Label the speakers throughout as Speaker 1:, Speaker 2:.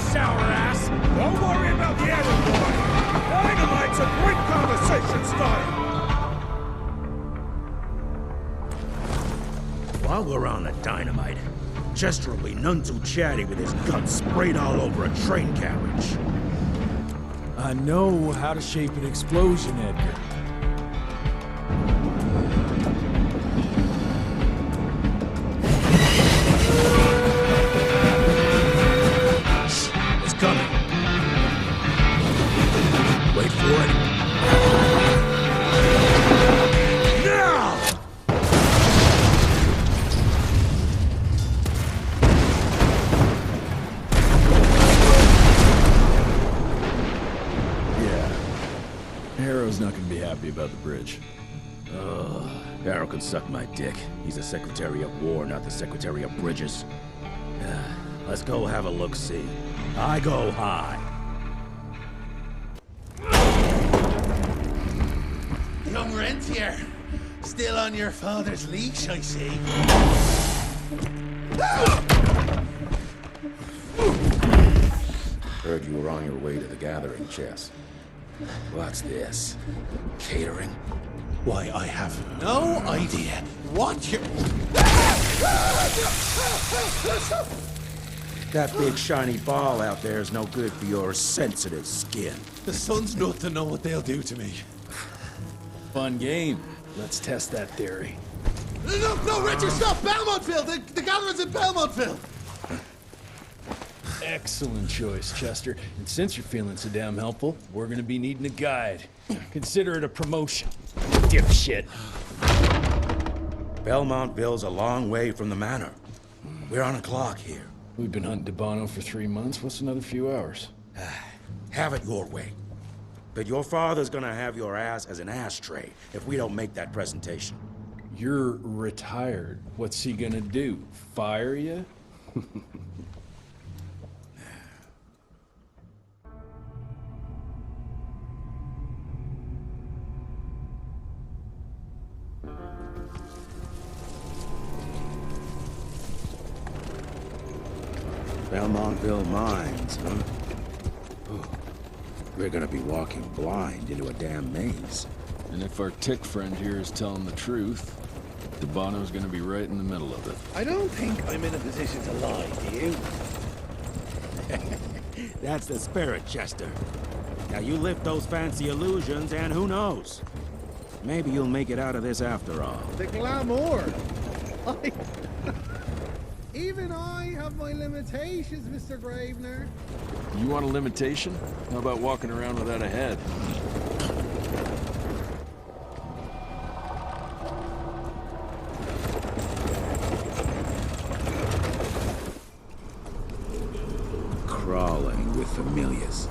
Speaker 1: sour ass! Don't worry about the other boy! Dynamite's a great conversation starter! While we're on the dynamite, Chester will be none too chatty with his guts sprayed all over a train carriage.
Speaker 2: I know how to shape an explosion, Edgar.
Speaker 1: It's coming. Wait for it. Now!
Speaker 2: Harrow's not gonna be happy about the bridge.
Speaker 1: Harrow can suck my dick. He's the Secretary of War, not the Secretary of Bridges. Let's go have a look-see. I go high.
Speaker 3: Young Rentier, still on your father's leash, I see.
Speaker 1: Heard you were on your way to the gathering, Chess. What's this? Catering?
Speaker 3: Why, I have no idea what you...
Speaker 1: That big shiny ball out there is no good for your sensitive skin.
Speaker 3: The sun's not to know what they'll do to me.
Speaker 2: Fun game. Let's test that theory.
Speaker 3: No, Richard, stop! Belmontville! The gathering's in Belmontville!
Speaker 2: Excellent choice, Chester. And since you're feeling so damn helpful, we're gonna be needing a guide. Consider it a promotion. Dipshit.
Speaker 1: Belmontville's a long way from the manor. We're on a clock here.
Speaker 2: We've been hunting DeBono for 3 months. What's another few hours?
Speaker 1: Have it your way. But your father's gonna have your ass as an ashtray if we don't make that presentation.
Speaker 2: You're retired. What's he gonna do? Fire you?
Speaker 1: Belmontville Mines, huh? Ooh. We're gonna be walking blind into a damn maze.
Speaker 4: And if our tick friend here is telling the truth, DeBono's gonna be right in the middle of it.
Speaker 3: I don't think I'm in a position to lie, do you?
Speaker 1: That's the spirit, Chester. Now you lift those fancy illusions and who knows? Maybe you'll make it out of this after all.
Speaker 5: The glamour! Even I have my limitations, Mr. Gravener.
Speaker 4: You want a limitation? How about walking around without a head?
Speaker 1: Crawling with familiars.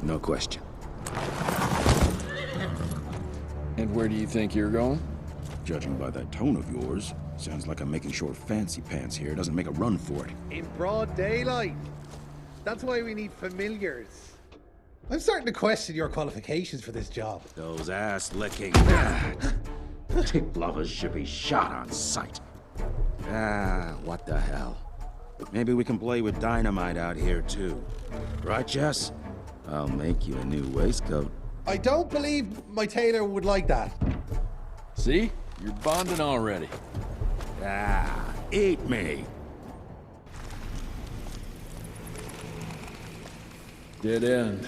Speaker 1: No question.
Speaker 4: And where do you think you're going?
Speaker 1: Judging by that tone of yours, sounds like I'm making short fancy pants here. Doesn't make a run for it.
Speaker 5: In broad daylight. That's why we need familiars. I'm starting to question your qualifications for this job.
Speaker 1: Those ass-licking tick lovers should be shot on sight. What the hell? Maybe we can play with dynamite out here, too. Right, Jess? I'll make you a new waistcoat.
Speaker 5: I don't believe my tailor would like that.
Speaker 4: See? You're bonding already.
Speaker 1: Eat me.
Speaker 4: Dead end.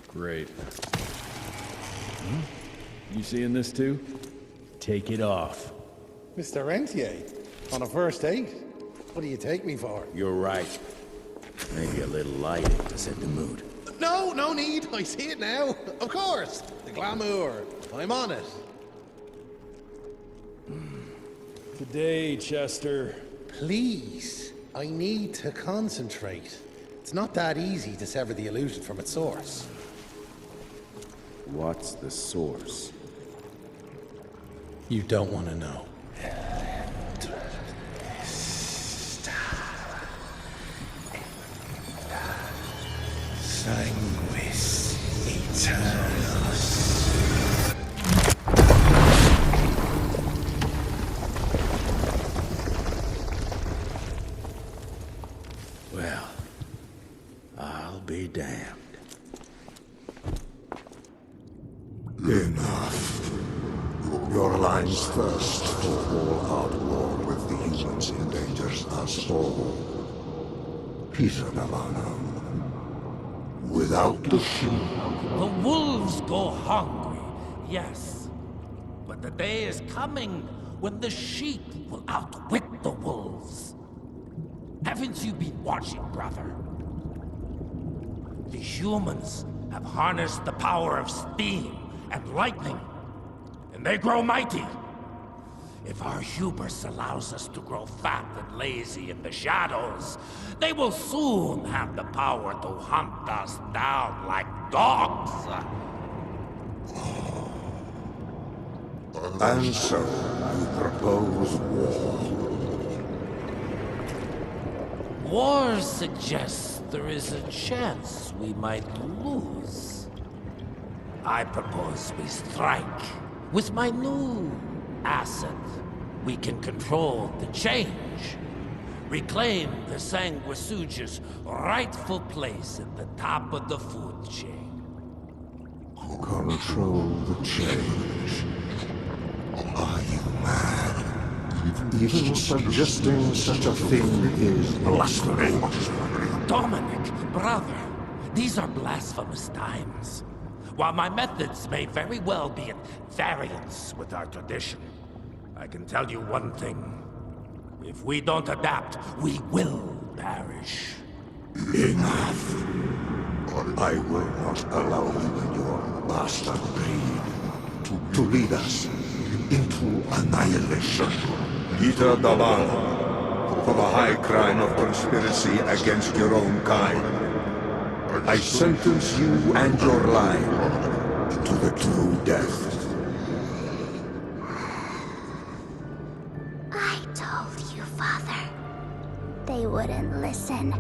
Speaker 4: Great. You seeing this too?
Speaker 2: Take it off.
Speaker 5: Mr. Rentier, on a first date? What do you take me for?
Speaker 1: You're right. Maybe a little lighting to set the mood.
Speaker 5: No need. I see it now. Of course. The glamour. I'm on it.
Speaker 2: Today, Chester.
Speaker 5: Please. I need to concentrate. It's not that easy to sever the illusion from its source.
Speaker 1: What's the source?
Speaker 5: You don't want to know. Sanguis Eternus.
Speaker 1: Well, damned.
Speaker 6: Enough. Your line's thirst for all-out war with the humans endangers us all. Peter Navano. Without the sheep.
Speaker 7: The wolves go hungry, yes. But the day is coming when the sheep will outwit the wolves. Haven't you been watching, brother? The humans have harnessed the power of steam and lightning, and they grow mighty. If our hubris allows us to grow fat and lazy in the shadows, they will soon have the power to hunt us down like dogs.
Speaker 6: And so, you propose war.
Speaker 7: War suggests there is a chance we might lose. I propose we strike. With my new asset, we can control the change. Reclaim the Sanguisuja's rightful place at the top of the food chain.
Speaker 6: Control the change. Are you mad? Even suggesting such a thing is blasphemy.
Speaker 7: Dominic, brother, these are blasphemous times. While my methods may very well be at variance with our tradition, I can tell you one thing. If we don't adapt, we will perish.
Speaker 6: Enough. I will not allow you and your bastard breed to lead us into annihilation. Peter Davano, for the high crime of conspiracy against your own kind, I sentence you and your line to the true death.
Speaker 8: I told you, Father. They wouldn't listen.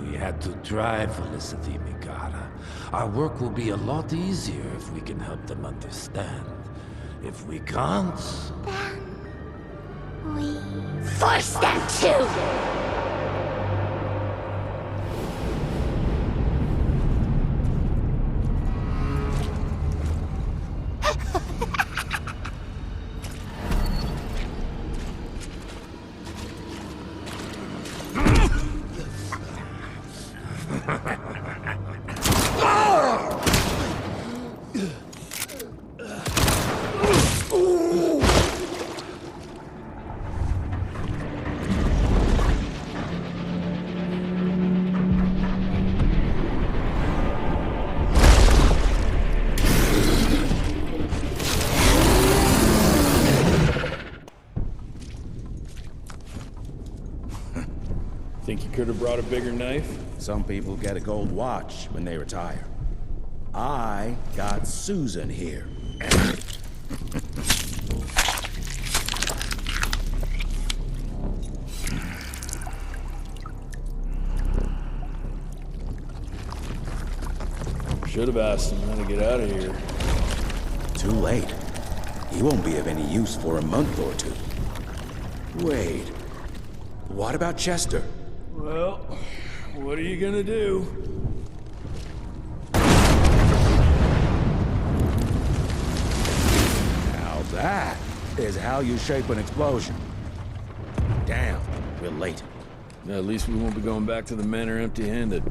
Speaker 7: We had to drive Felicity, Mikata. Our work will be a lot easier if we can help them understand. If we can't...
Speaker 8: Then... we... force them to!
Speaker 2: Think you could have brought a bigger knife?
Speaker 1: Some people get a gold watch when they retire. I got Susan here.
Speaker 2: Should have asked him how to get out of here.
Speaker 1: Too late. He won't be of any use for a month or two. Wait. What about Chester?
Speaker 2: Well, what are you gonna do?
Speaker 1: Now that is how you shape an explosion. Damn, we're late.
Speaker 2: At least we won't be going back to the manor empty-handed.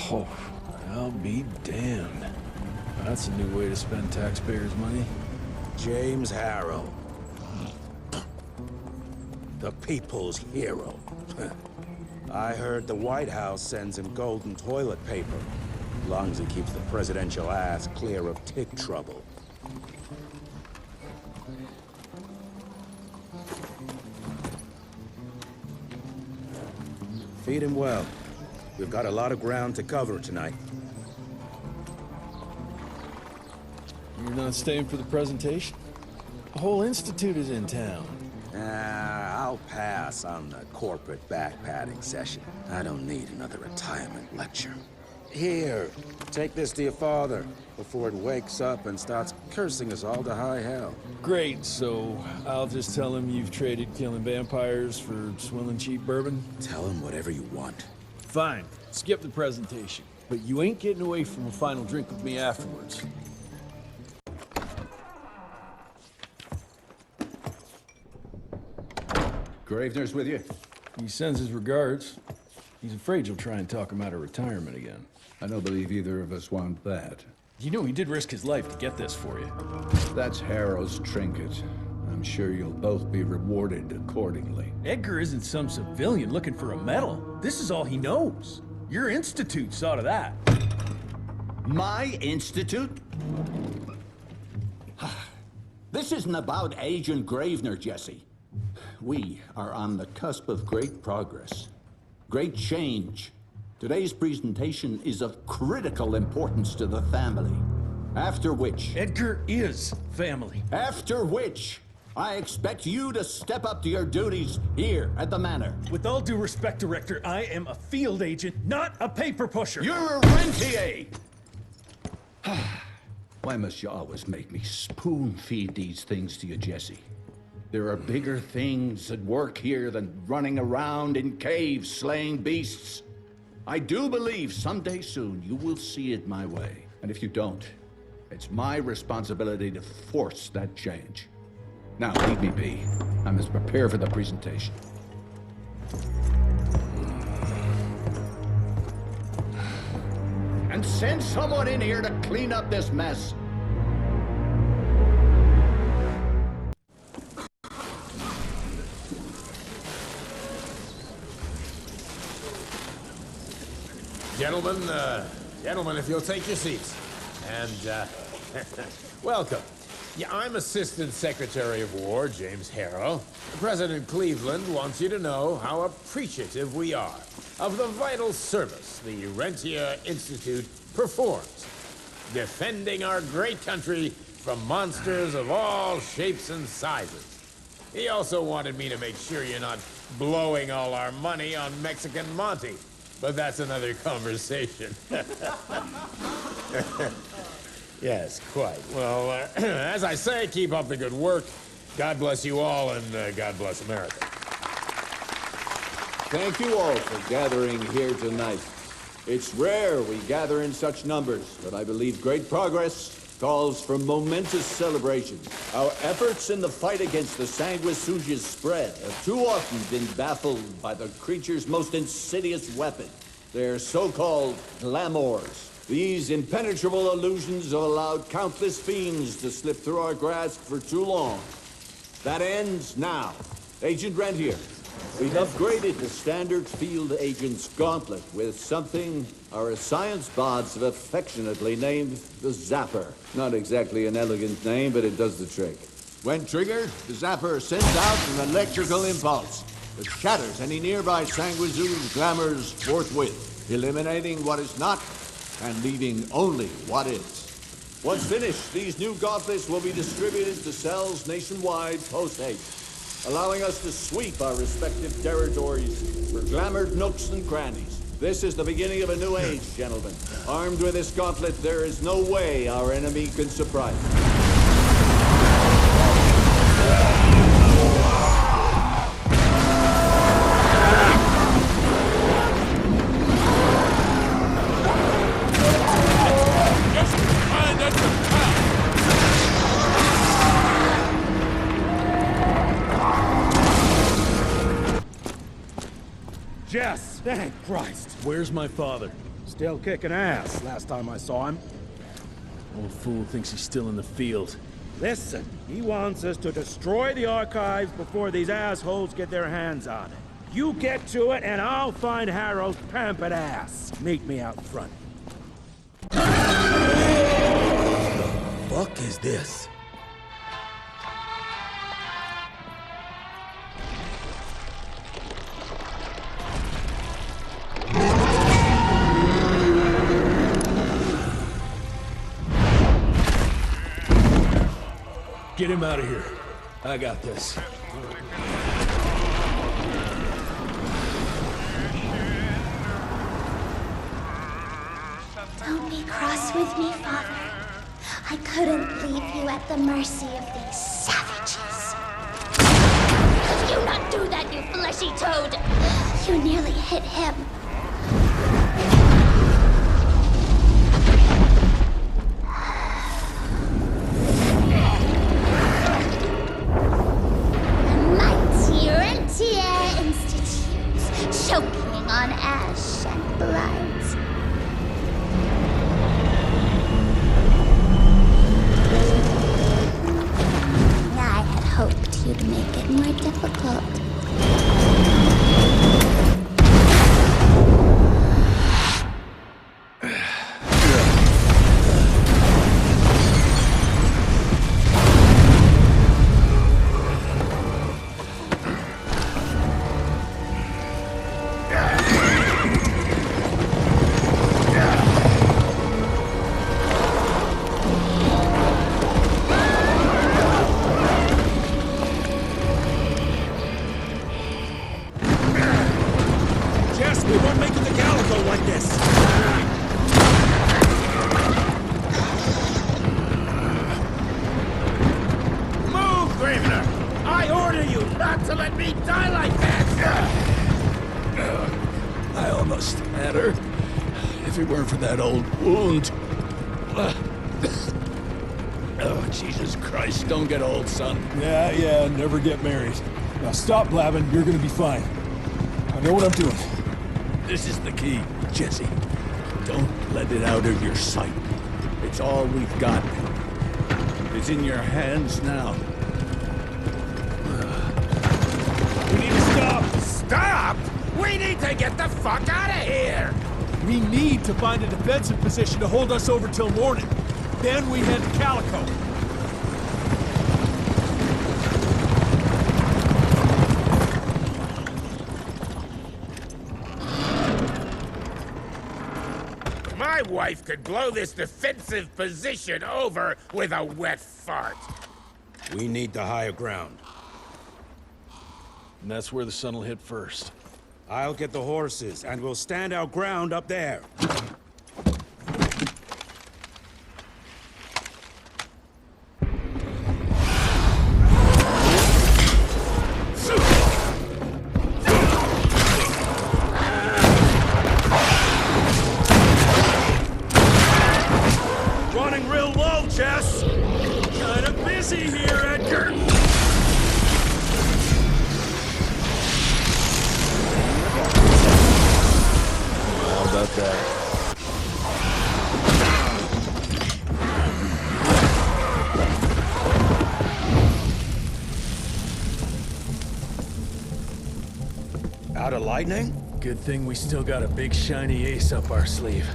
Speaker 2: Oh, I'll be damned. That's a new way to spend taxpayers' money.
Speaker 1: James Harrow. The people's hero. I heard the White House sends him golden toilet paper. As long as he keeps the presidential ass clear of tick trouble. Feed him well. We've got a lot of ground to cover tonight.
Speaker 2: You're not staying for the presentation? The whole institute is in town.
Speaker 1: I'll pass on the corporate back-patting session. I don't need another retirement lecture. Here, take this to your father before it wakes up and starts cursing us all to high hell.
Speaker 2: Great, so I'll just tell him you've traded killing vampires for swilling cheap bourbon?
Speaker 1: Tell him whatever you want.
Speaker 2: Fine, skip the presentation. But you ain't getting away from a final drink with me afterwards.
Speaker 9: Gravener's with you?
Speaker 2: He sends his regards. He's afraid you'll try and talk him out of retirement again.
Speaker 9: I don't believe either of us want that.
Speaker 2: You know he did risk his life to get this for you.
Speaker 9: That's Harrow's trinket. I'm sure you'll both be rewarded accordingly.
Speaker 2: Edgar isn't some civilian looking for a medal. This is all he knows. Your institute saw to that.
Speaker 10: My institute? This isn't about Agent Gravener, Jesse. We are on the cusp of great progress, great change. Today's presentation is of critical importance to the family. After which...
Speaker 2: Edgar is family.
Speaker 10: After which, I expect you to step up to your duties here at the Manor.
Speaker 2: With all due respect, Director, I am a field agent, not a paper pusher.
Speaker 10: You're a rentier!
Speaker 9: Why must you always make me spoon-feed these things to you, Jesse? There are bigger things at work here than running around in caves slaying beasts. I do believe someday soon you will see it my way. And if you don't, it's my responsibility to force that change. Now, leave me be. I must prepare for the presentation.
Speaker 10: And send someone in here to clean up this mess.
Speaker 11: Gentlemen, if you'll take your seats. And, welcome. Yeah, I'm Assistant Secretary of War, James Harrow. President Cleveland wants you to know how appreciative we are of the vital service the Rentier Institute performs, defending our great country from monsters of all shapes and sizes. He also wanted me to make sure you're not blowing all our money on Mexican Monty. But that's another conversation. Yes, quite. Well, as I say, keep up the good work. God bless you all, and God bless America.
Speaker 12: Thank you all for gathering here tonight. It's rare we gather in such numbers, but I believe great progress calls for momentous celebration. Our efforts in the fight against the sanguisuga's spread have too often been baffled by the creature's most insidious weapon, their so-called glamours. These impenetrable illusions have allowed countless fiends to slip through our grasp for too long. That ends now. Agent Rentier, we've upgraded the standard field agent's gauntlet with something our science bots have affectionately named the Zapper. Not exactly an elegant name, but it does the trick. When triggered, the Zapper sends out an electrical impulse that shatters any nearby sanguisuga's glamours forthwith, eliminating what is not and leaving only what is. Once finished, these new gauntlets will be distributed to cells nationwide post-haste, allowing us to sweep our respective territories for glamoured nooks and crannies. This is the beginning of a new age, gentlemen. Armed with this gauntlet, there is no way our enemy can surprise us.
Speaker 1: Jess! Thank Christ!
Speaker 2: Where's my father?
Speaker 1: Still kicking ass, last time I saw him.
Speaker 2: Old fool thinks he's still in the field.
Speaker 1: Listen, he wants us to destroy the archives before these assholes get their hands on it. You get to it, and I'll find Harrow's pampered ass. Meet me out front. What the fuck is this?
Speaker 2: Get him out of here. I got this.
Speaker 8: peace with me, Father. I couldn't leave you at the mercy of these savages. Do not do that, you fleshy toad! You nearly hit him. Mighty Rentier Institute, choking on ash and blood. I had hoped you'd make it more difficult.
Speaker 9: If it weren't for that old wound. Oh, Jesus Christ, don't get old, son.
Speaker 2: Yeah, never get married. Now stop blabbing, you're gonna be fine. I know what I'm doing.
Speaker 9: This is the key, Jesse. Don't let it out of your sight. It's all we've got. It's in your hands now.
Speaker 2: We need to stop!
Speaker 11: Stop! We need to get the fuck out of here!
Speaker 2: We need to find a defensive position to hold us over till morning. Then we head to Calico.
Speaker 11: My wife could blow this defensive position over with a wet fart.
Speaker 1: We need the higher ground.
Speaker 2: And that's where the sun will hit first.
Speaker 1: I'll get the horses, and we'll stand our ground up there.
Speaker 2: Running real low, Jess! Kinda busy here, Edgar! How about that?
Speaker 1: Out of lightning?
Speaker 2: Good thing we still got a big shiny ace up our sleeve.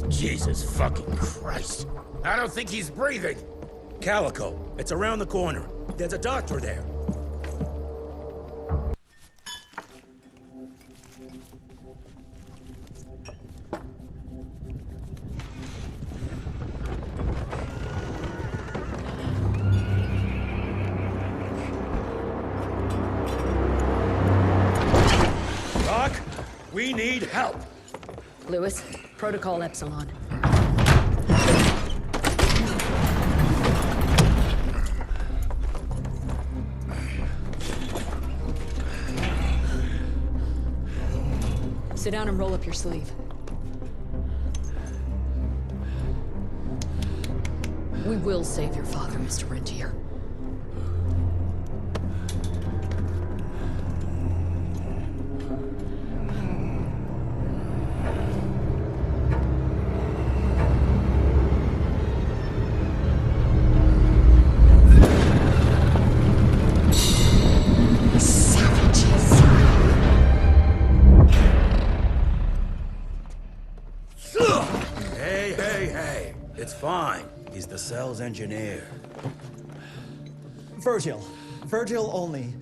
Speaker 11: Jesus fucking Christ. I don't think he's breathing.
Speaker 1: Calico, it's around the corner. There's a doctor there. Doc, we need help.
Speaker 13: Lewis, Protocol Epsilon. Sit down and roll up your sleeve. We will save your father, Mr. Rentier.
Speaker 1: Hey, it's fine. He's the cell's engineer.
Speaker 14: Virgil only.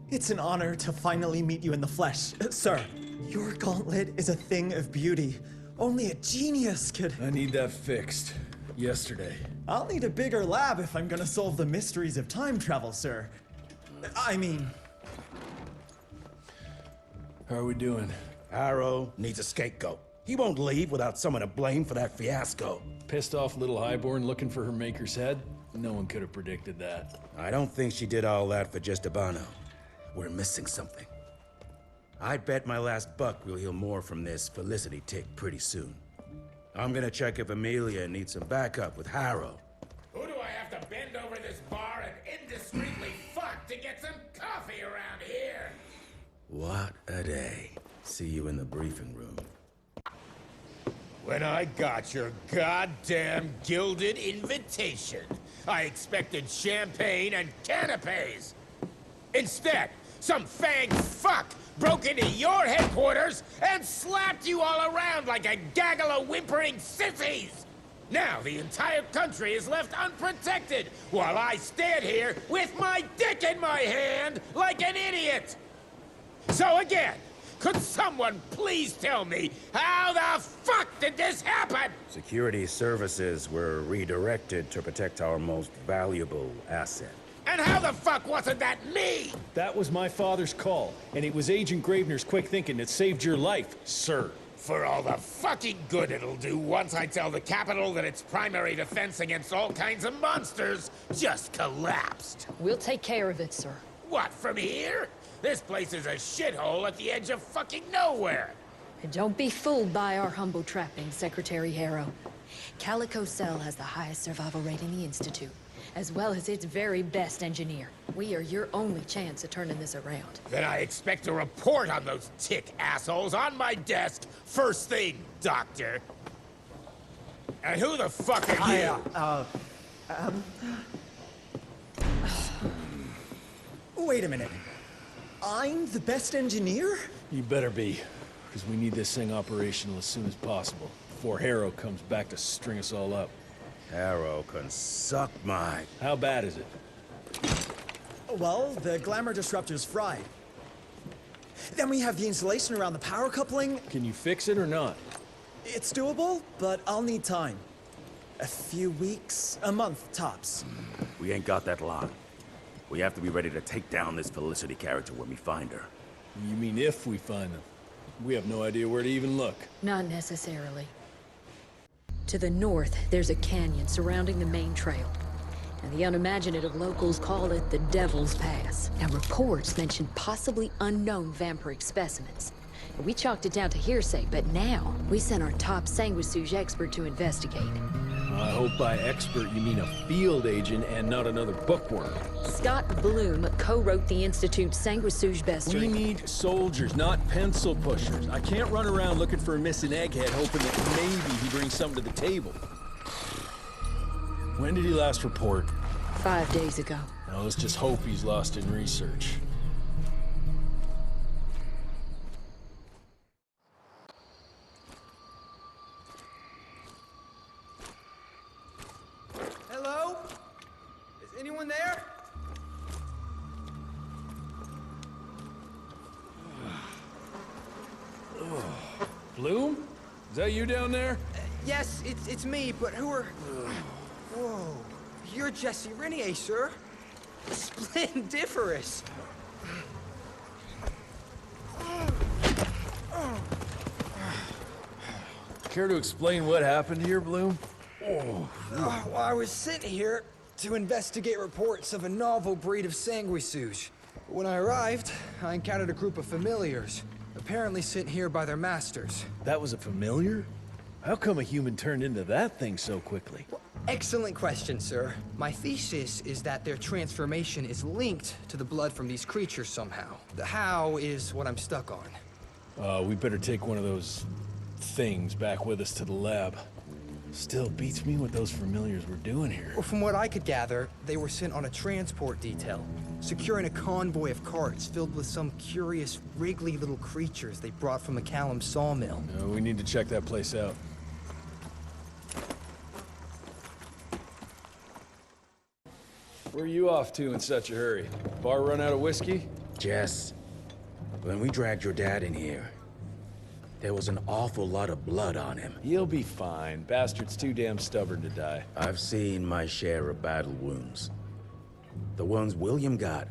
Speaker 14: It's an honor to finally meet you in the flesh. Sir, your gauntlet is a thing of beauty. Only a genius could...
Speaker 2: I need that fixed. Yesterday.
Speaker 14: I'll need a bigger lab if I'm gonna solve the mysteries of time travel, sir. I mean...
Speaker 2: How are we doing?
Speaker 1: Harrow needs a scapegoat. He won't leave without someone to blame for that fiasco.
Speaker 2: Pissed off little highborn looking for her maker's head? No one could have predicted that.
Speaker 1: I don't think she did all that for just Abano. We're missing something. I bet my last buck we'll hear more from this Felicity tick pretty soon. I'm gonna check if Amelia needs some backup with Harrow.
Speaker 11: Who do I have to bend over this bar and indiscreetly fuck to get some coffee around here?
Speaker 1: What a day. See you in the briefing room.
Speaker 11: When I got your goddamn gilded invitation, I expected champagne and canapes. Instead, some fang fuck broke into your headquarters and slapped you all around like a gaggle of whimpering sissies! Now the entire country is left unprotected while I stand here with my dick in my hand like an idiot! So again, could someone please tell me how the fuck did this happen?
Speaker 1: Security services were redirected to protect our most valuable asset.
Speaker 11: And how the fuck wasn't that me?
Speaker 2: That was my father's call, and it was Agent Gravener's quick thinking that saved your life, sir.
Speaker 11: For all the fucking good it'll do once I tell the Capitol that its primary defense against all kinds of monsters just collapsed.
Speaker 13: We'll take care of it, sir.
Speaker 11: What, from here? This place is a shithole at the edge of fucking nowhere.
Speaker 13: And don't be fooled by our humble trappings, Secretary Harrow. Calico Cell has the highest survival rate in the Institute, as well as its very best engineer. We are your only chance of turning this around.
Speaker 11: Then I expect a report on those tick assholes on my desk first thing, Doctor. And who the fuck are you?
Speaker 14: Wait a minute. I'm the best engineer?
Speaker 2: You better be, because we need this thing operational as soon as possible, before Harrow comes back to string us all up.
Speaker 1: Harrow can suck my...
Speaker 2: How bad is it?
Speaker 14: Well, the glamour disruptor's fried. Then we have the insulation around the power coupling.
Speaker 2: Can you fix it or not?
Speaker 14: It's doable, but I'll need time. A few weeks, a month, tops.
Speaker 1: We ain't got that long. We have to be ready to take down this Felicity character when we find her.
Speaker 2: You mean if we find them? We have no idea where to even look.
Speaker 13: Not necessarily. To the north, there's a canyon surrounding the main trail. And the unimaginative locals call it the Devil's Pass. Now, reports mention possibly unknown vampiric specimens. We chalked it down to hearsay, but now we sent our top sanguisuge expert to investigate.
Speaker 2: I hope by expert you mean a field agent and not another bookworm.
Speaker 13: Scott Bloom co-wrote the Institute's sanguisuge bestiary.
Speaker 2: We need soldiers, not pencil pushers. I can't run around looking for a missing egghead hoping that maybe he brings something to the table. When did he last report?
Speaker 13: 5 days ago.
Speaker 2: Now let's just hope he's lost in research.
Speaker 15: Hello? Is anyone there?
Speaker 2: Bloom? Is that you down there?
Speaker 15: Yes, it's me, but who are... Whoa. You're Jesse Renier, sir. Splendiferous.
Speaker 2: Care to explain what happened here, Bloom?
Speaker 15: Well, I was sent here to investigate reports of a novel breed of sanguisuge. When I arrived, I encountered a group of familiars, apparently sent here by their masters.
Speaker 2: That was a familiar? How come a human turned into that thing so quickly?
Speaker 15: Well, excellent question, sir. My thesis is that their transformation is linked to the blood from these creatures somehow. The how is what I'm stuck on.
Speaker 2: We better take one of those things back with us to the lab. Still beats me what those familiars were doing here.
Speaker 15: Well, from what I could gather, they were sent on a transport detail, securing a convoy of carts filled with some curious, wriggly little creatures they brought from McCallum's sawmill.
Speaker 2: We need to check that place out. Where are you off to in such a hurry? Bar run out of whiskey?
Speaker 1: Jess, when we dragged your dad in here, there was an awful lot of blood on him.
Speaker 2: He'll be fine. Bastard's too damn stubborn to die.
Speaker 1: I've seen my share of battle wounds. The ones William got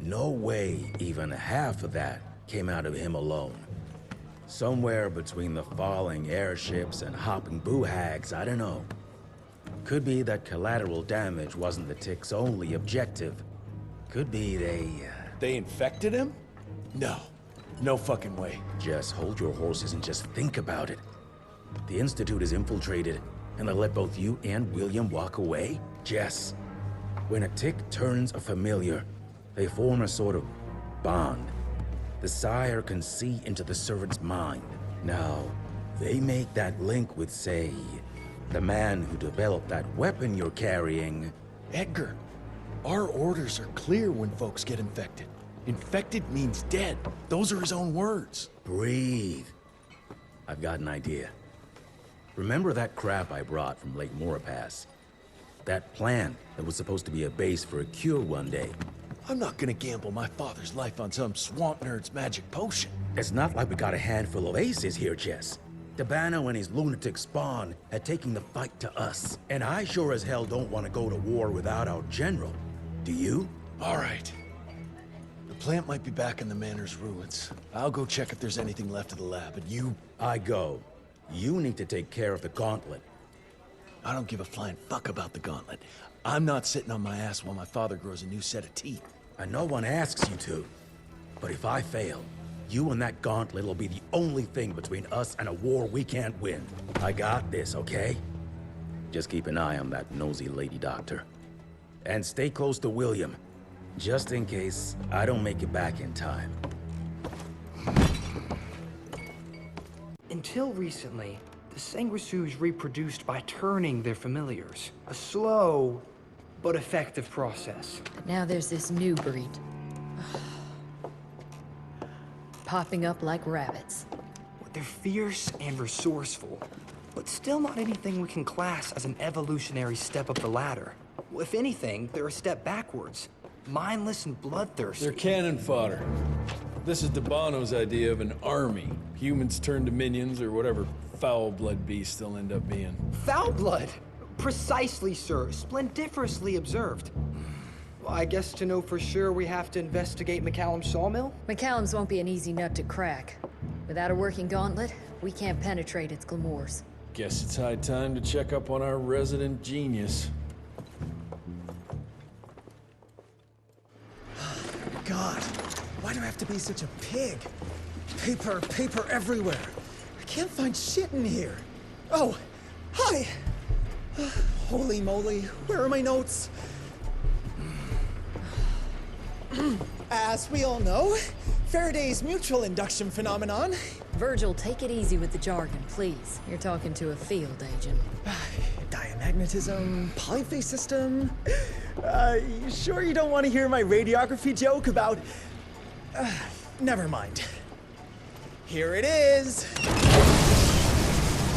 Speaker 1: No way even half of that came out of him alone. Somewhere between the falling airships and hopping boo-hags, I don't know. Could be that collateral damage wasn't the Tick's only objective. Could be
Speaker 2: They infected him? No. No fucking way.
Speaker 1: Just hold your horses and just think about it. The Institute is infiltrated, and they'll let both you and William walk away? Jess, when a Tick turns a familiar, they form a sort of bond. The sire can see into the servant's mind. Now, they make that link with, say, the man who developed that weapon you're carrying.
Speaker 2: Edgar, our orders are clear when folks get infected. Infected means dead. Those are his own words.
Speaker 1: Breathe. I've got an idea. Remember that crap I brought from Lake Morapass? That plant that was supposed to be a base for a cure one day.
Speaker 2: I'm not gonna gamble my father's life on some swamp nerd's magic potion.
Speaker 1: It's not like we got a handful of aces here, Jess. Dabano and his lunatic spawn had taken the fight to us. And I sure as hell don't want to go to war without our general. Do you?
Speaker 2: All right. The plant might be back in the manor's ruins. I'll go check if there's anything left of the lab, and you...
Speaker 1: I go. You need to take care of the gauntlet.
Speaker 2: I don't give a flying fuck about the gauntlet. I'm not sitting on my ass while my father grows a new set of teeth.
Speaker 1: And no one asks you to. But if I fail, you and that gauntlet will be the only thing between us and a war we can't win. I got this, okay? Just keep an eye on that nosy lady doctor. And stay close to William, just in case I don't make it back in time.
Speaker 16: Until recently, the sanguisuges reproduced by turning their familiars. A slow, but effective process.
Speaker 13: But now there's this new breed. Popping up like rabbits.
Speaker 16: They're fierce and resourceful, but still not anything we can class as an evolutionary step up the ladder. If anything, they're a step backwards. Mindless and bloodthirsty.
Speaker 2: They're cannon fodder. This is Dabano's idea of an army. Humans turn to minions or whatever foul-blood beasts they'll end up being.
Speaker 16: Foul blood? Precisely, sir. Splendiferously observed. Well, I guess to know for sure we have to investigate McCallum's sawmill?
Speaker 13: McCallum's won't be an easy nut to crack. Without a working gauntlet, we can't penetrate its glamours.
Speaker 2: Guess it's high time to check up on our resident genius.
Speaker 14: God, why do I have to be such a pig? Paper, paper everywhere. I can't find shit in here. Oh, hi! Holy moly, where are my notes? As we all know, Faraday's mutual induction phenomenon.
Speaker 13: Virgil, take it easy with the jargon, please. You're talking to a field agent.
Speaker 14: Diamagnetism, polyphase system. You sure you don't want to hear my radiography joke about... never mind. Here it is.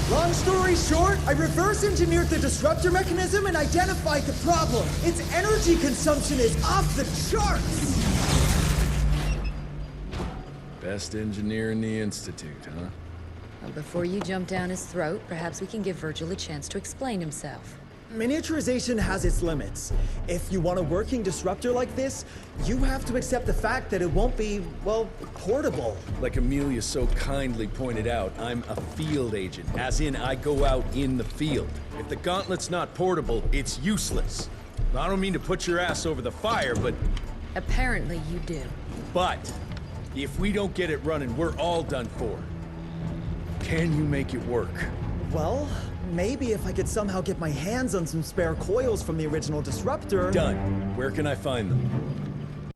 Speaker 14: Long story short, I reverse engineered the disruptor mechanism and identified the problem. Its energy consumption is off the charts.
Speaker 4: Best engineer in the Institute, huh?
Speaker 13: Well, before you jump down his throat, perhaps we can give Virgil a chance to explain himself.
Speaker 14: Miniaturization has its limits. If you want a working disruptor like this, you have to accept the fact that it won't be, well, portable.
Speaker 2: Like Amelia so kindly pointed out, I'm a field agent, as in I go out in the field. If the gauntlet's not portable, it's useless. I don't mean to put your ass over the fire, but...
Speaker 13: Apparently you do.
Speaker 2: But, if we don't get it running, we're all done for. Can you make it work?
Speaker 14: Well, maybe if I could somehow get my hands on some spare coils from the original disruptor...
Speaker 2: Done. Where can I find them?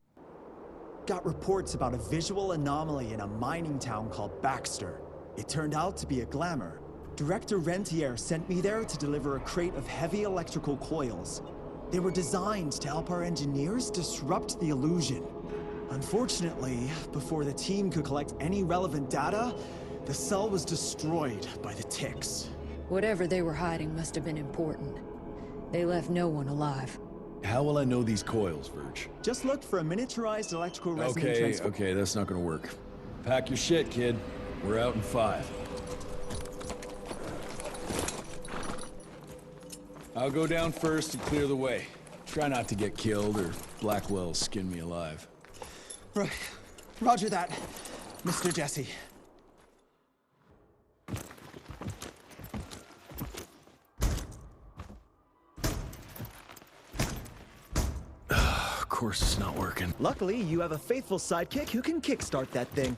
Speaker 14: Got reports about a visual anomaly in a mining town called Baxter. It turned out to be a glamour. Director Rentier sent me there to deliver a crate of heavy electrical coils. They were designed to help our engineers disrupt the illusion. Unfortunately, before the team could collect any relevant data, the cell was destroyed by the ticks.
Speaker 13: Whatever they were hiding must have been important. They left no one alive.
Speaker 2: How will I know these coils, Verge?
Speaker 14: Just look for a miniaturized electrical resonant transfer.
Speaker 2: Okay, that's not gonna work. Pack your shit, kid. We're out in 5. I'll go down first and clear the way. Try not to get killed or Blackwell skin me alive.
Speaker 14: Roger that, Mr. Jesse.
Speaker 4: Of course it's not working.
Speaker 14: Luckily, you have a faithful sidekick who can kickstart that thing.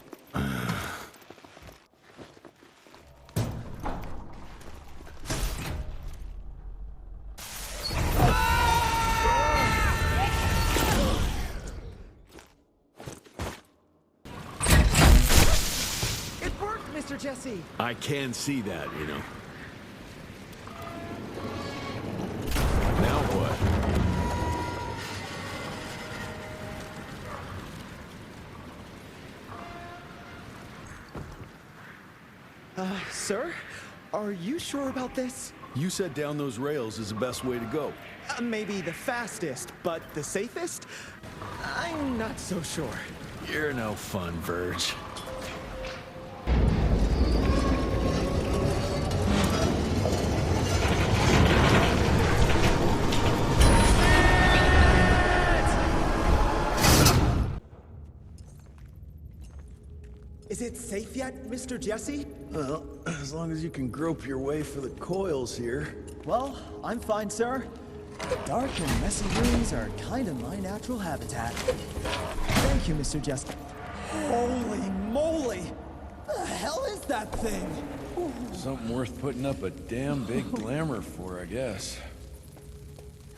Speaker 15: It worked, Mr. Jesse!
Speaker 4: I can see that, you know. Now what?
Speaker 14: Sir? Are you sure about this?
Speaker 4: You said down those rails is the best way to go.
Speaker 14: Maybe the fastest, but the safest? I'm not so sure.
Speaker 4: You're no fun, Verge.
Speaker 14: Is it safe yet, Mr. Jesse?
Speaker 4: Well, as long as you can grope your way for the coils here.
Speaker 14: Well, I'm fine, sir. The dark and messy rooms are kind of my natural habitat. Thank you, Mr. Jesse. Holy moly! The hell is that thing?
Speaker 4: Something worth putting up a damn big glamour for, I guess.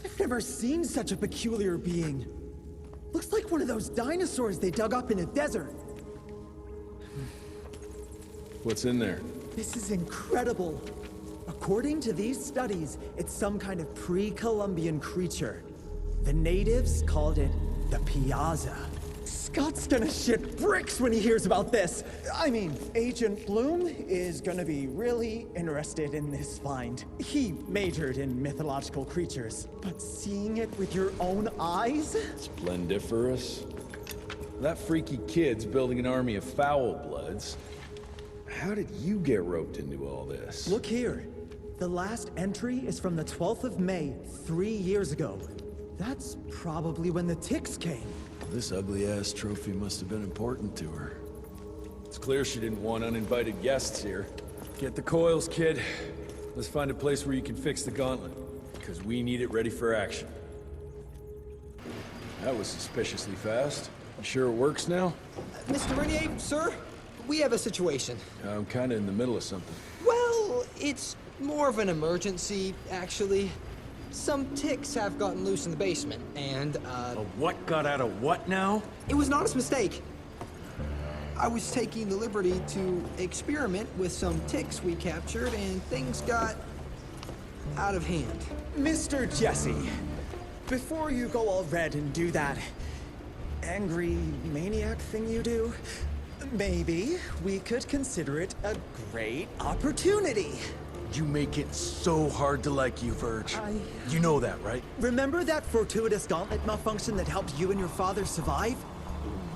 Speaker 14: I've never seen such a peculiar being. Looks like one of those dinosaurs they dug up in a desert.
Speaker 4: What's in there?
Speaker 14: This is incredible. According to these studies, it's some kind of pre-Columbian creature. The natives called it the Piazza. Scott's gonna shit bricks when he hears about this. I mean, Agent Bloom is gonna be really interested in this find. He majored in mythological creatures, but seeing it with your own eyes?
Speaker 4: Splendiferous. That freaky kid's building an army of foul bloods. How did you get roped into all this?
Speaker 14: Look here. The last entry is from the 12th of May, 3 years ago. That's probably when the ticks came.
Speaker 4: This ugly-ass trophy must have been important to her.
Speaker 2: It's clear she didn't want uninvited guests here. Get the coils, kid. Let's find a place where you can fix the gauntlet, because we need it ready for action. That was suspiciously fast. You sure it works now?
Speaker 15: Mr. Renier, sir? We have a situation.
Speaker 2: I'm kind of in the middle of something.
Speaker 15: Well, it's more of an emergency, actually. Some ticks have gotten loose in the basement, and,
Speaker 2: A what got out of what now?
Speaker 15: It was an honest mistake. I was taking the liberty to experiment with some ticks we captured, and things got out of hand.
Speaker 14: Mr. Jesse, before you go all red and do that angry maniac thing you do, maybe we could consider it a great opportunity.
Speaker 4: You make it so hard to like you, Verge. You know that, right?
Speaker 14: Remember that fortuitous gauntlet malfunction that helped you and your father survive?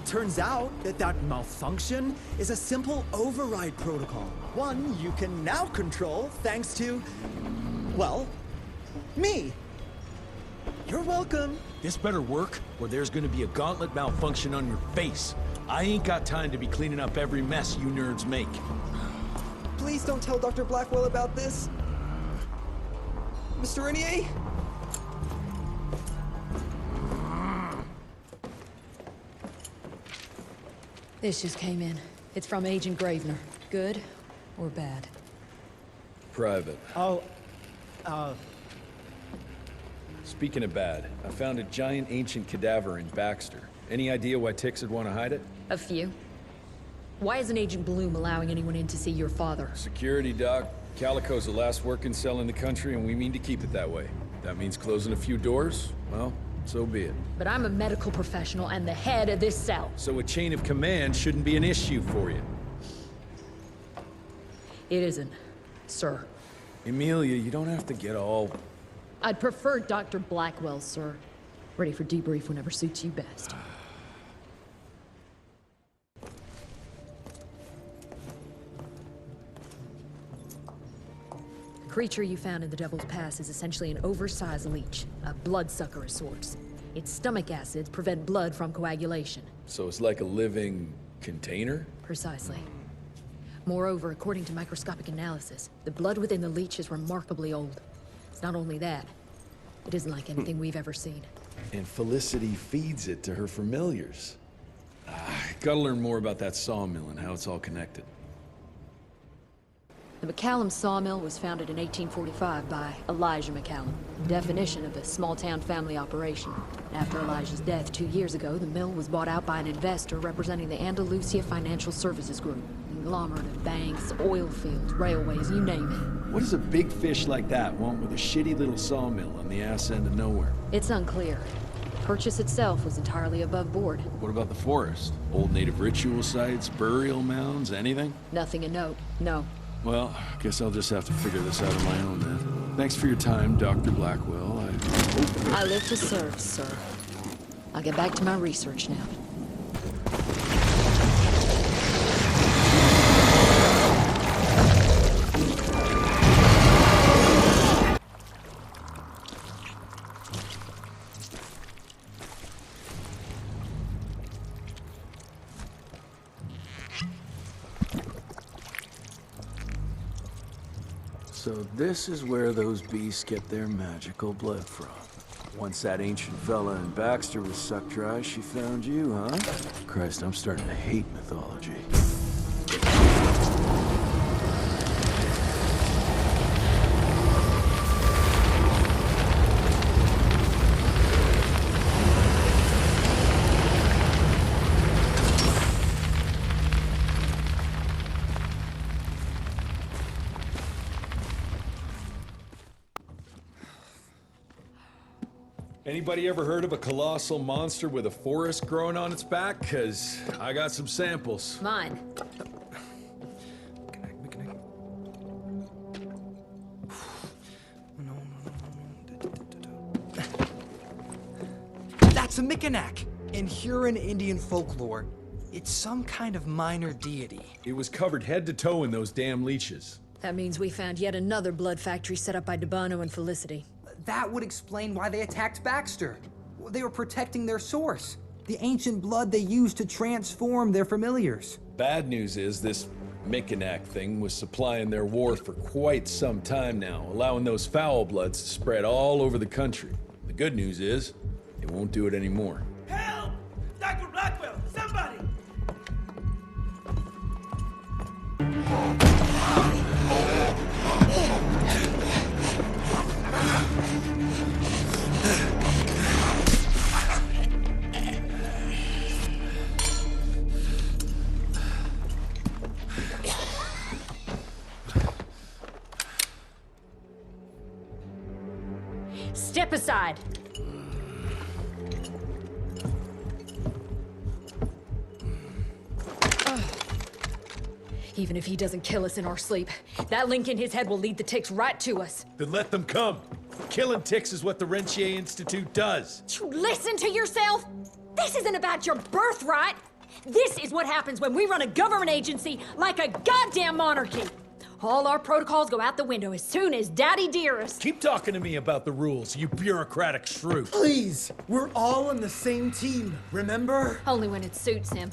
Speaker 14: Turns out that malfunction is a simple override protocol. One you can now control thanks to, well, me. You're welcome.
Speaker 2: This better work, or there's gonna be a gauntlet malfunction on your face. I ain't got time to be cleaning up every mess you nerds make.
Speaker 15: Please don't tell Dr. Blackwell about this. Mr. Renier?
Speaker 13: This just came in. It's from Agent Gravener. Good or bad?
Speaker 2: Private.
Speaker 14: Oh,
Speaker 2: Speaking of bad, I found a giant ancient cadaver in Baxter. Any idea why ticks would want to hide it?
Speaker 13: A few. Why isn't Agent Bloom allowing anyone in to see your father?
Speaker 2: Security, Doc. Calico's the last working cell in the country, and we mean to keep it that way. That means closing a few doors? Well, so be it.
Speaker 13: But I'm a medical professional and the head of this cell.
Speaker 2: So a chain of command shouldn't be an issue for you.
Speaker 13: It isn't, sir.
Speaker 2: Emilia, you don't have to get all...
Speaker 13: I'd prefer Dr. Blackwell, sir. Ready for debrief whenever suits you best. The creature you found in the Devil's Pass is essentially an oversized leech, a bloodsucker of sorts. Its stomach acids prevent blood from coagulation.
Speaker 4: So it's like a living container?
Speaker 13: Precisely. Moreover, according to microscopic analysis, the blood within the leech is remarkably old. It's not only that, it isn't like anything we've ever seen.
Speaker 4: And Felicity feeds it to her familiars. Gotta learn more about that sawmill and how it's all connected.
Speaker 13: The McCallum sawmill was founded in 1845 by Elijah McCallum, definition of a small-town family operation. After Elijah's death 2 years ago, the mill was bought out by an investor representing the Andalusia Financial Services Group. Conglomerate of banks, oil fields, railways, you name it.
Speaker 4: What does a big fish like that want with a shitty little sawmill on the ass end of nowhere?
Speaker 13: It's unclear. Purchase itself was entirely above board.
Speaker 4: What about the forest? Old native ritual sites, burial mounds, anything?
Speaker 13: Nothing of note, no.
Speaker 4: Well, guess I'll just have to figure this out on my own then. Thanks for your time, Dr. Blackwell.
Speaker 13: I live to serve, sir. I'll get back to my research now.
Speaker 2: So this is where those beasts get their magical blood from. Once that ancient fella in Baxter was sucked dry, she found you, huh? Christ, I'm starting to hate mythology.
Speaker 4: Anybody ever heard of a colossal monster with a forest growing on its back? 'Cause I got some samples.
Speaker 13: Mine.
Speaker 15: That's a Mickenak! In Huron Indian folklore, it's some kind of minor deity.
Speaker 4: It was covered head to toe in those damn leeches.
Speaker 13: That means we found yet another blood factory set up by Debano and Felicity.
Speaker 15: That would explain why they attacked Baxter. They were protecting their source, the ancient blood they used to transform their familiars.
Speaker 4: Bad news is this Mickenak thing was supplying their war for quite some time now, allowing those foul bloods to spread all over the country. The good news is, it won't do it anymore.
Speaker 17: Help! Dr. Blackwell, somebody!
Speaker 13: Step aside! Even if he doesn't kill us in our sleep, that link in his head will lead the ticks right to us.
Speaker 4: Then let them come. Killing ticks is what the Rentier Institute does.
Speaker 13: You listen to yourself? This isn't about your birthright. This is what happens when we run a government agency like a goddamn monarchy. All our protocols go out the window as soon as Daddy Dearest.
Speaker 4: Keep talking to me about the rules, you bureaucratic shrew.
Speaker 14: Please, we're all on the same team, remember?
Speaker 13: Only when it suits him.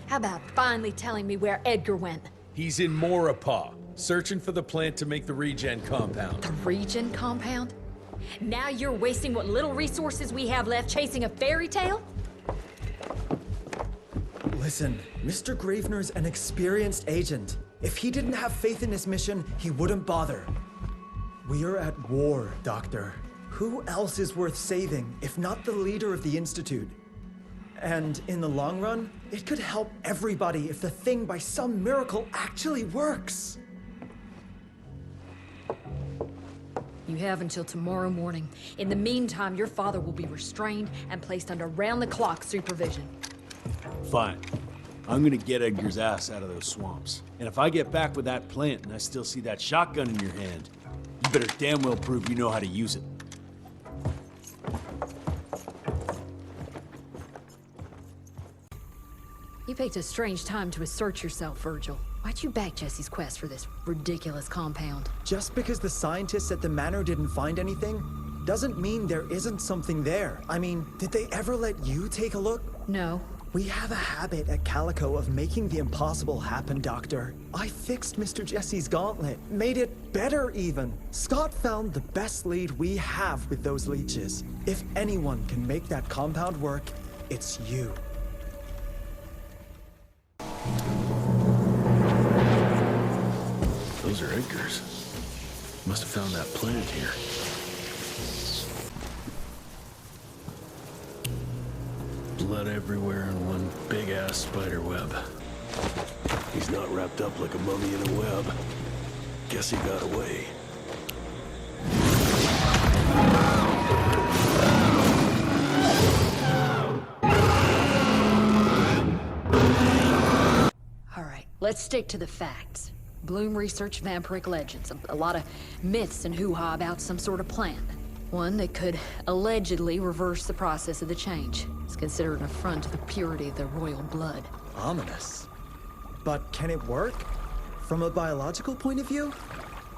Speaker 13: How about finally telling me where Edgar went?
Speaker 4: He's in Maurepas, searching for the plant to make the regen compound.
Speaker 13: The regen compound? Now you're wasting what little resources we have left chasing a fairy tale?
Speaker 14: Listen, Mr. Gravener's an experienced agent. If he didn't have faith in his mission, he wouldn't bother. We are at war, Doctor. Who else is worth saving, if not the leader of the Institute? And in the long run, it could help everybody if the thing by some miracle actually works.
Speaker 13: You have until tomorrow morning. In the meantime, your father will be restrained and placed under round-the-clock supervision.
Speaker 2: Fine. I'm gonna get Edgar's ass out of those swamps. And if I get back with that plant and I still see that shotgun in your hand, you better damn well prove you know how to use it.
Speaker 13: You picked a strange time to assert yourself, Virgil. Why'd you back Jesse's quest for this ridiculous compound?
Speaker 14: Just because the scientists at the manor didn't find anything, doesn't mean there isn't something there. I mean, did they ever let you take a look?
Speaker 13: No.
Speaker 14: We have a habit at Calico of making the impossible happen, Doctor. I fixed Mr. Jesse's gauntlet, made it better even. Scott found the best lead we have with those leeches. If anyone can make that compound work, it's you.
Speaker 4: Those are Edgar's. Must have found that plant here. Blood everywhere in one big-ass spider web. He's not wrapped up like a mummy in a web. Guess he got away.
Speaker 13: All right, let's stick to the facts. Bloom researched vampiric legends, a lot of myths and hoo-ha about some sort of plant. One that could allegedly reverse the process of the change. It's considered an affront to the purity of the royal blood.
Speaker 14: Ominous. But can it work? From a biological point of view?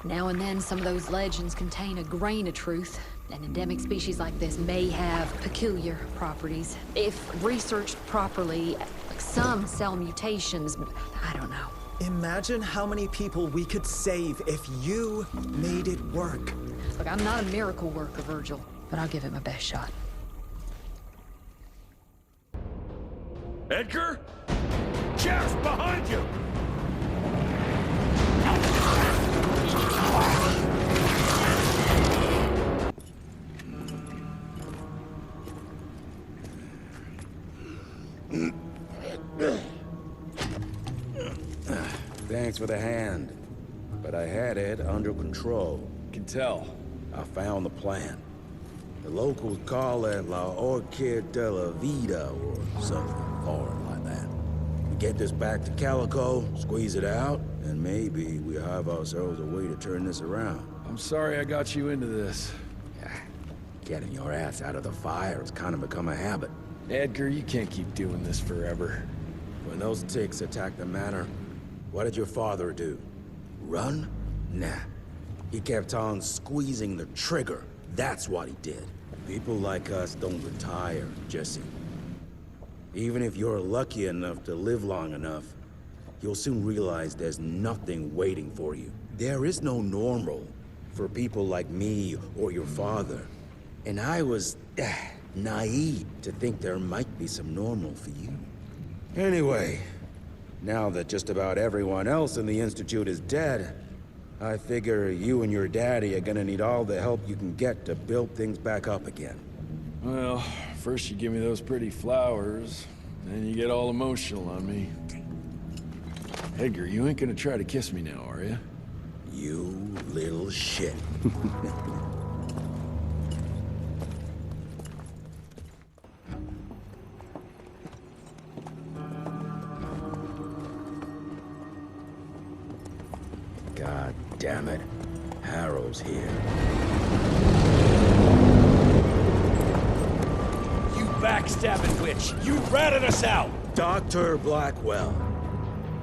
Speaker 13: Now and then, some of those legends contain a grain of truth. An endemic species like this may have peculiar properties. If researched properly, some cell mutations, I don't know.
Speaker 14: Imagine how many people we could save if you made it work.
Speaker 13: Look, I'm not a miracle worker, Virgil, but I'll give it my best shot.
Speaker 4: Edgar? Jeff, behind you!
Speaker 1: Thanks for the hand, but I had it under control.
Speaker 4: Can tell.
Speaker 1: I found the plant. The locals call it La Orchid de la Vida or something foreign like that. We get this back to Calico, squeeze it out, and maybe we have ourselves a way to turn this around.
Speaker 4: I'm sorry I got you into this.
Speaker 1: Getting your ass out of the fire has kind of become a habit.
Speaker 4: Edgar, you can't keep doing this forever.
Speaker 1: When those ticks attacked the manor, what did your father do? Run? Nah. He kept on squeezing the trigger. That's what he did. People like us don't retire, Jesse. Even if you're lucky enough to live long enough, you'll soon realize there's nothing waiting for you. There is no normal for people like me or your father. And I was naive to think there might be some normal for you. Anyway, now that just about everyone else in the Institute is dead, I figure you and your daddy are gonna need all the help you can get to build things back up again.
Speaker 4: Well, first you give me those pretty flowers, then you get all emotional on me. Edgar, you ain't gonna try to kiss me now, are you?
Speaker 1: You little shit. God damn it. Harrow's here.
Speaker 4: You backstabbing witch! You ratted us out!
Speaker 1: Dr. Blackwell.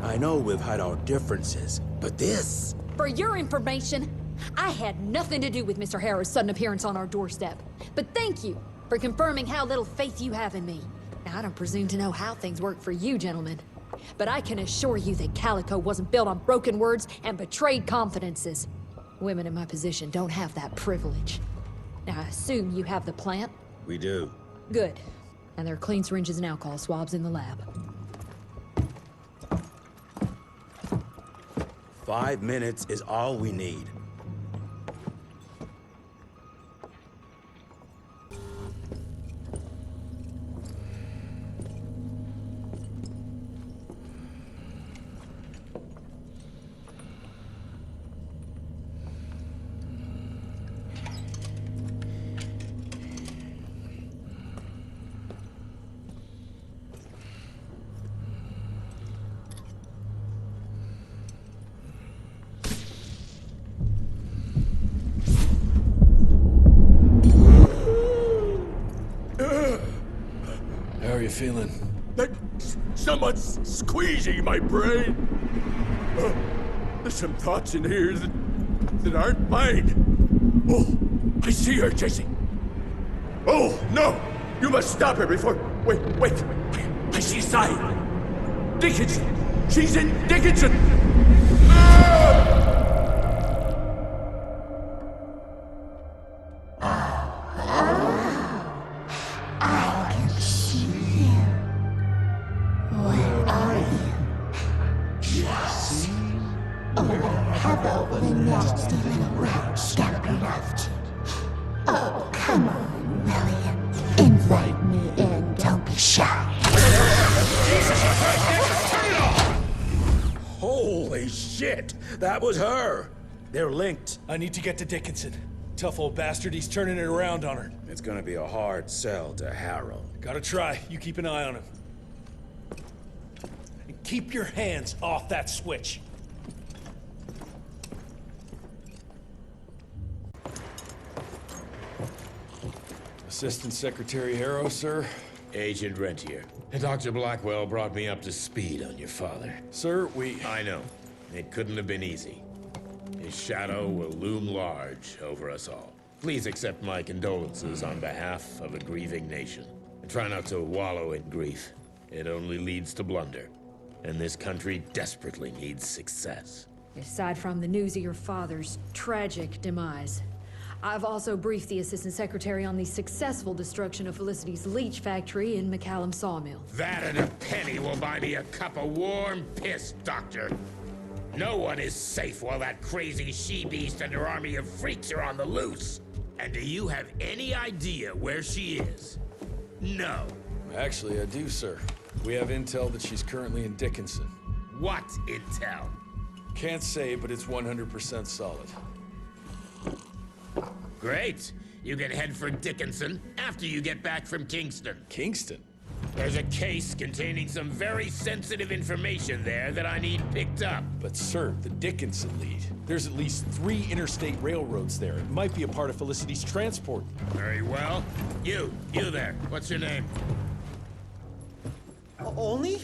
Speaker 1: I know we've had our differences, but this...
Speaker 13: For your information, I had nothing to do with Mr. Harrow's sudden appearance on our doorstep. But thank you for confirming how little faith you have in me. Now, I don't presume to know how things work for you, gentlemen. But I can assure you that Calico wasn't built on broken words and betrayed confidences. Women in my position don't have that privilege. Now, I assume you have the plant?
Speaker 1: We do.
Speaker 13: Good. And there are clean syringes and alcohol swabs in the lab.
Speaker 1: 5 minutes is all we need.
Speaker 4: How are you feeling?
Speaker 6: Someone's squeezing my brain. There's some thoughts in here that aren't mine. Oh, I see her, Jesse. Oh, no! You must stop her before... Wait. I see a sign. Dickinson! She's in Dickinson!
Speaker 8: I can see you. Where are you? Jesse? Oh, have all the nasty little rats scampered after. Oh, come on, William. Invite me in, don't be shy.
Speaker 1: Holy shit! That was her! They're linked.
Speaker 2: I need to get to Dickinson. Tough old bastard, he's turning it around on her.
Speaker 1: It's gonna be a hard sell to Harold.
Speaker 2: Gotta try. You keep an eye on him. And keep your hands off that switch. Assistant Secretary Harrow, sir.
Speaker 11: Agent Rentier. Dr. Blackwell brought me up to speed on your father.
Speaker 2: Sir,
Speaker 11: I know. It couldn't have been easy. His shadow will loom large over us all. Please accept my condolences on behalf of a grieving nation. And try not to wallow in grief. It only leads to blunder. And this country desperately needs success.
Speaker 13: Aside from the news of your father's tragic demise, I've also briefed the Assistant Secretary on the successful destruction of Felicity's leech factory in McCallum Sawmill.
Speaker 11: That and a penny will buy me a cup of warm piss, Doctor. No one is safe while that crazy she-beast and her army of freaks are on the loose. And do you have any idea where she is? No.
Speaker 2: Actually, I do, sir. We have intel that she's currently in Dickinson.
Speaker 11: What intel?
Speaker 2: Can't say, but it's 100% solid.
Speaker 11: Great. You can head for Dickinson after you get back from Kingston.
Speaker 2: Kingston?
Speaker 11: There's a case containing some very sensitive information there that I need picked up.
Speaker 2: But sir, the Dickinson lead. There's at least 3 interstate railroads there. It might be a part of Felicity's transport.
Speaker 11: Very well. You there. What's your name?
Speaker 18: Only?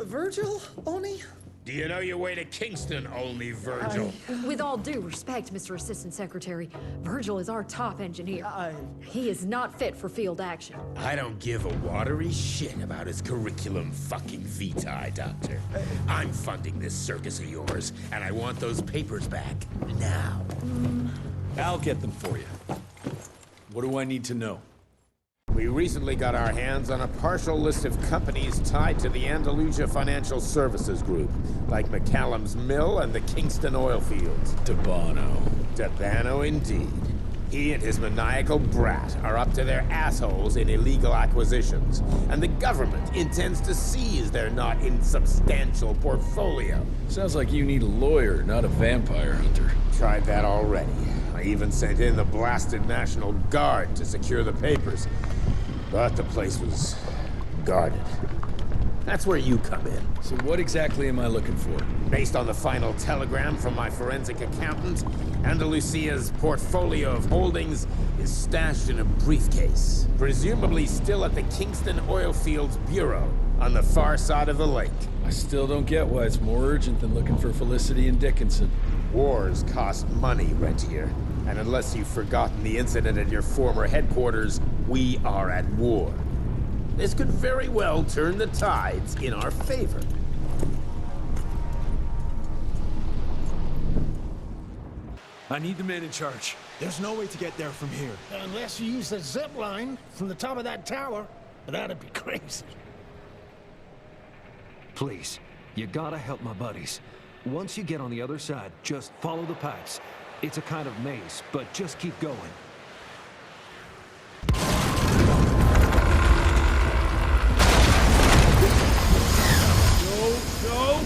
Speaker 18: Virgil? Only?
Speaker 11: Do you know your way to Kingston, only Virgil?
Speaker 13: With all due respect, Mr. Assistant Secretary, Virgil is our top engineer. He is not fit for field action.
Speaker 11: I don't give a watery shit about his curriculum fucking vitae, Doctor. I'm funding this circus of yours, and I want those papers back now.
Speaker 2: I'll get them for you. What do I need to know?
Speaker 11: We recently got our hands on a partial list of companies tied to the Andalusia Financial Services Group, like McCallum's Mill and the Kingston oil fields. Debano indeed. He and his maniacal brat are up to their assholes in illegal acquisitions, and the government intends to seize their not insubstantial portfolio.
Speaker 2: Sounds like you need a lawyer, not a vampire hunter.
Speaker 11: Tried that already. I even sent in the blasted National Guard to secure the papers. But the place was guarded. That's where you come in.
Speaker 2: So what exactly am I looking for?
Speaker 11: Based on the final telegram from my forensic accountant, Andalusia's portfolio of holdings is stashed in a briefcase, presumably still at the Kingston Oil Fields Bureau on the far side of the lake.
Speaker 2: I still don't get why it's more urgent than looking for Felicity and Dickinson.
Speaker 11: Wars cost money, Rentier. And unless you've forgotten the incident at your former headquarters, we are at war. This could very well turn the tides in our favor.
Speaker 2: I need the man in charge.
Speaker 14: There's no way to get there from here.
Speaker 17: Unless you use the zip line from the top of that tower. That'd be crazy.
Speaker 19: Please, you gotta help my buddies. Once you get on the other side, just follow the pipes. It's a kind of maze, but just keep going.
Speaker 17: Go!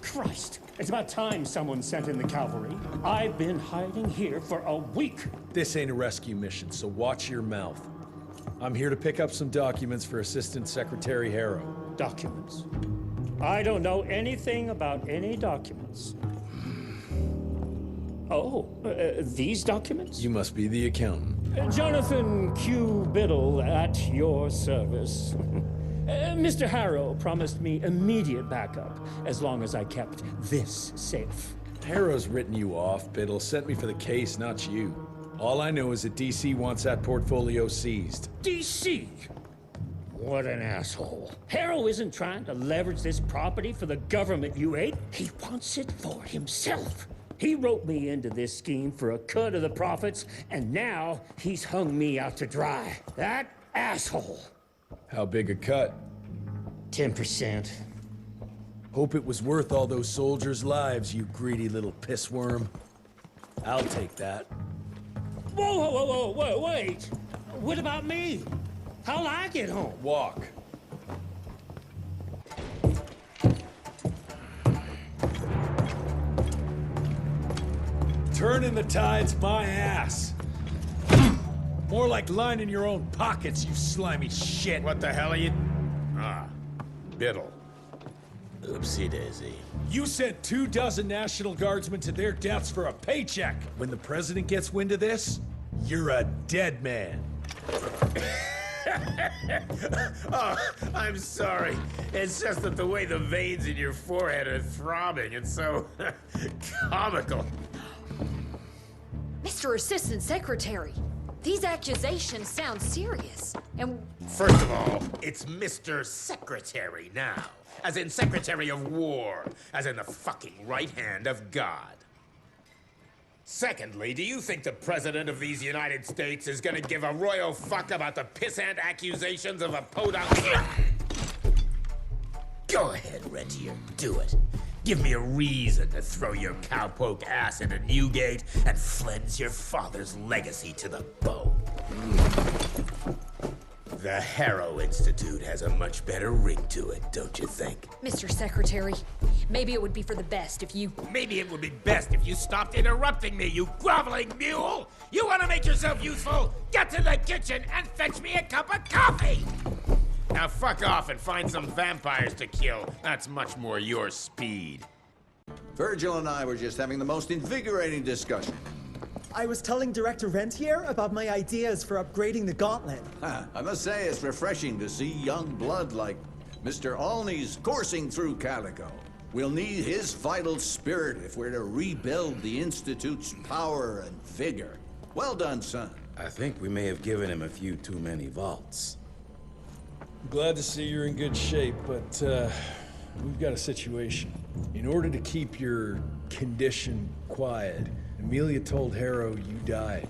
Speaker 20: Christ, it's about time someone sent in the cavalry. I've been hiding here for a week.
Speaker 2: This ain't a rescue mission, so watch your mouth. I'm here to pick up some documents for Assistant Secretary Harrow.
Speaker 20: Documents? I don't know anything about any documents. Oh, these documents?
Speaker 4: You must be the accountant.
Speaker 20: Jonathan Q. Biddle at your service. Mr. Harrow promised me immediate backup as long as I kept this safe.
Speaker 4: Harrow's written you off, Biddle. Sent me for the case, not you. All I know is that DC wants that portfolio seized.
Speaker 20: DC? What an asshole. Harrow isn't trying to leverage this property for the government, you ate. He wants it for himself. He wrote me into this scheme for a cut of the profits, and now he's hung me out to dry. That asshole.
Speaker 4: How big a cut?
Speaker 20: 10%.
Speaker 4: Hope it was worth all those soldiers' lives, you greedy little pissworm. I'll take that.
Speaker 20: Whoa, wait. What about me? How'll I get home?
Speaker 4: Walk. Turning the tide's my ass. More like lining your own pockets, you slimy shit.
Speaker 11: What the hell are you... Ah, Biddle. Oopsie daisy.
Speaker 4: You sent 24 National Guardsmen to their deaths for a paycheck. When the president gets wind of this, you're a dead man.
Speaker 11: Oh, I'm sorry. It's just that the way the veins in your forehead are throbbing, it's so comical.
Speaker 13: Mr. Assistant Secretary, these accusations sound serious. And
Speaker 11: First of all, it's Mr. Secretary now. As in Secretary of War. As in the fucking right hand of God. Secondly, do you think the President of these United States is gonna give a royal fuck about the pissant accusations of a podunk? Go ahead, Rentier, do it. Give me a reason to throw your cowpoke ass into Newgate and cleanse your father's legacy to the bone. The Harrow Institute has a much better ring to it, don't you think?
Speaker 13: Mr. Secretary, maybe it would be for the best if you...
Speaker 11: Maybe it would be best if you stopped interrupting me, you groveling mule! You want to make yourself useful? Get to the kitchen and fetch me a cup of coffee! Now fuck off and find some vampires to kill. That's much more your speed.
Speaker 12: Virgil and I were just having the most invigorating discussion.
Speaker 14: I was telling Director Rentier about my ideas for upgrading the gauntlet.
Speaker 12: I must say it's refreshing to see young blood like Mr. Olney's coursing through Calico. We'll need his vital spirit if we're to rebuild the Institute's power and vigor. Well done, son.
Speaker 1: I think we may have given him a few too many vaults.
Speaker 4: Glad to see you're in good shape, but we've got a situation. In order to keep your condition quiet, Amelia told Harrow you died.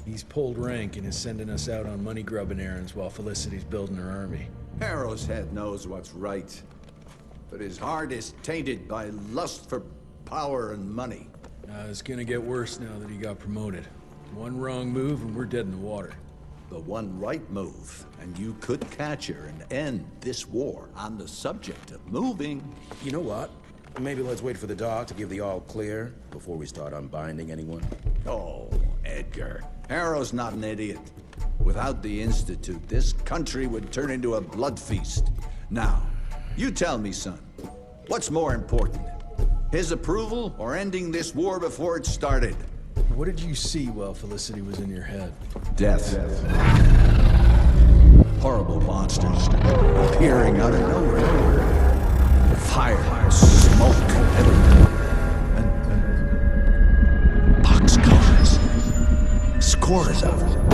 Speaker 4: He's pulled rank and is sending us out on money-grubbing errands while Felicity's building her army.
Speaker 12: Harrow's head knows what's right, but his heart is tainted by lust for power and money.
Speaker 4: It's gonna get worse now that he got promoted. One wrong move and we're dead in the water.
Speaker 12: The one right move, and you could catch her and end this war. On the subject of moving...
Speaker 1: You know what? Maybe let's wait for the dog to give the all clear before we start unbinding anyone.
Speaker 12: Oh, Edgar. Harrow's not an idiot. Without the Institute, this country would turn into a blood feast. Now, you tell me, son, what's more important? His approval or ending this war before it started?
Speaker 4: What did you see while Felicity was in your head?
Speaker 12: Death. Horrible monsters appearing out of nowhere. Fire, smoke, everywhere. And boxcars. Scores of them.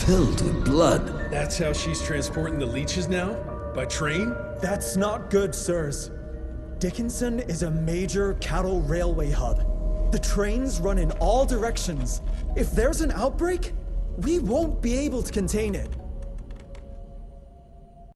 Speaker 12: Filled with blood.
Speaker 4: That's how she's transporting the leeches now? By train?
Speaker 14: That's not good, sirs. Dickinson is a major cattle railway hub. The trains run in all directions. If there's an outbreak, we won't be able to contain it.